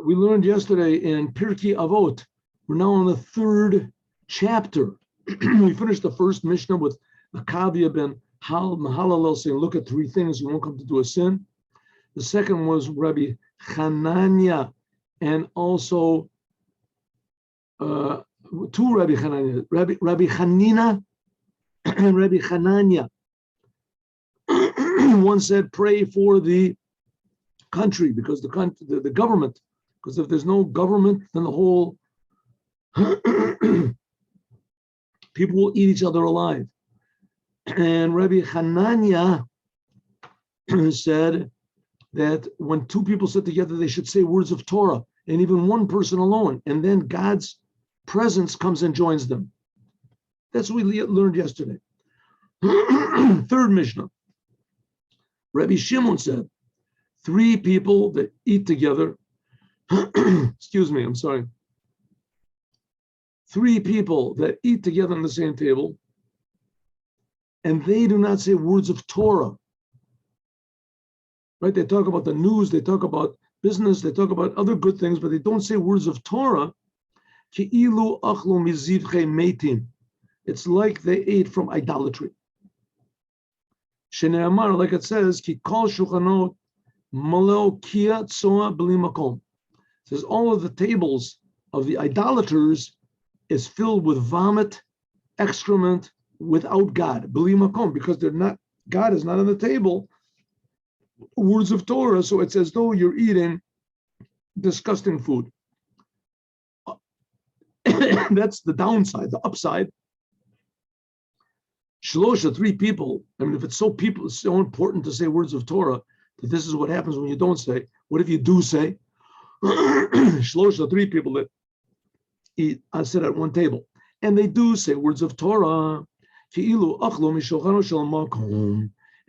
We learned yesterday in Pirki Avot. We're now on the third chapter. We finished the first Mishnah with Akavia ben Mahalalel saying, look at three things, you won't come to do a sin. The second was Rabbi Hanania, and also two Rabbi Hanania, Rabbi Hanina and Rabbi Hanania. One said, pray for the country, because the government, because if there's no government, then the whole people will eat each other alive. And Rabbi Hanania said that when two people sit together, they should say words of Torah, and even one person alone, and then God's presence comes and joins them. That's what we learned yesterday. Third Mishnah. Rabbi Shimon said, three people that eat together, excuse me, I'm sorry. Three people that eat together on the same table, and they do not say words of Torah. Right? They talk about the news, they talk about business, they talk about other good things, but they don't say words of Torah. It's like they ate from idolatry. Shene'amar, like it says, Ki kol shulchanot maleo kia tzoa b'li makom. It says all of the tables of the idolaters is filled with vomit, excrement, without God, b'li makom, because they're not. God is not on the table. Words of Torah, so it's as though you're eating disgusting food. That's the downside. The upside. Shlosha, three people. I mean, if it's so important to say words of Torah, that this is what happens when you don't say. What if you do say? Shlosha, three people that eat, I sit at one table, and they do say words of Torah.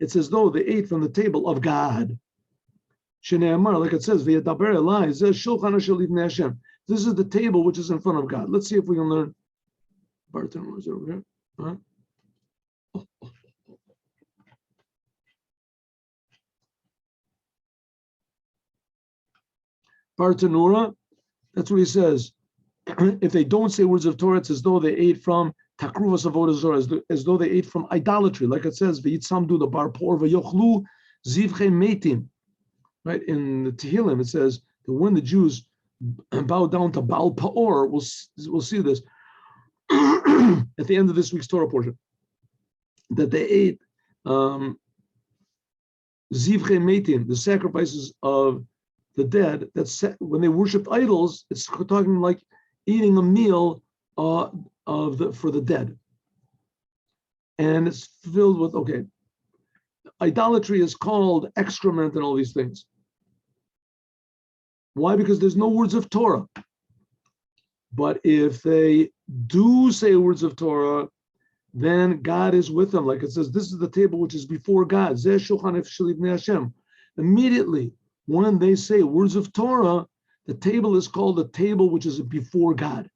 It's as though they ate from the table of God. Like it says, this is the table which is in front of God. Let's see if we can learn. Barton, is it over here? Huh? Bartanura, that's what he says. If they don't say words of Torah, it's as though they ate from takruvas avodah zarah, as though they ate from idolatry. Like it says, v'yitzamdu the bar por v'yochlu zivche metim. Right, in the Tehillim, it says that when the Jews bow down to Baal Peor, we'll see this at the end of this week's Torah portion, that they ate zivche metim, the sacrifices of the dead. That's when they worshipped idols. It's talking like eating a meal for the dead, and it's filled with idolatry is called excrement and all these things. Why? Because there's no words of Torah. But if they do say words of Torah, then God is with them. Like it says, this is the table which is before God. Immediately, when they say words of Torah, the table is called the table which is before God.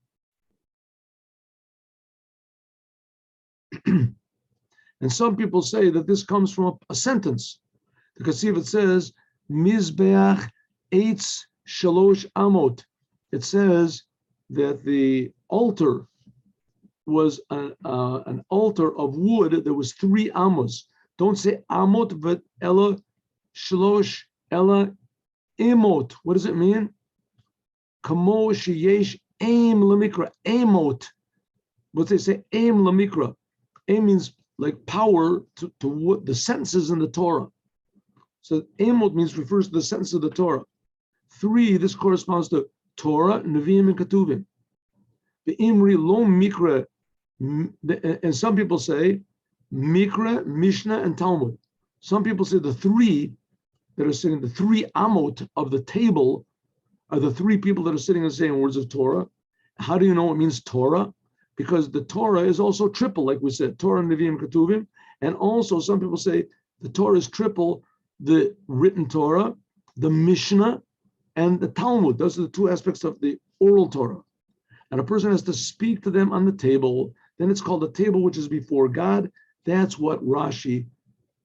And some people say that this comes from a sentence. Because see if it says, Mizbeach Eitz Shalosh Amot. It says that the altar was an altar of wood. There was 3 amos. Don't say amot, but ella shalosh ella emot. What does it mean? Kamo sheyesh aim lamikra. Amot. What they say? Aim lamikra. Aim means like power to what the sentences in the Torah. So amot refers to the sentence of the Torah. 3, this corresponds to Torah, Nevi'im, and Ketuvim. The Imri lo mikra, and some people say mikra, Mishnah, and Talmud. Some people say the 3 that are sitting, the 3 amot of the table are the 3 people that are sitting and saying words of Torah. How do you know it means Torah? Because the Torah is also triple, like we said, Torah, Nevi'im, Ketuvim. And also some people say the Torah is triple, the written Torah, the Mishnah, and the Talmud. Those are the 2 aspects of the oral Torah. And a person has to speak to them on the table. Then it's called the table which is before God. That's what Rashi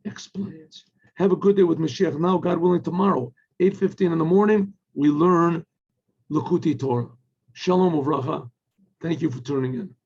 explains. Have a good day with Mashiach. Now, God willing, tomorrow, 8:15 in the morning, we learn Lakuti Torah. Shalom uvracha. Thank you for tuning in.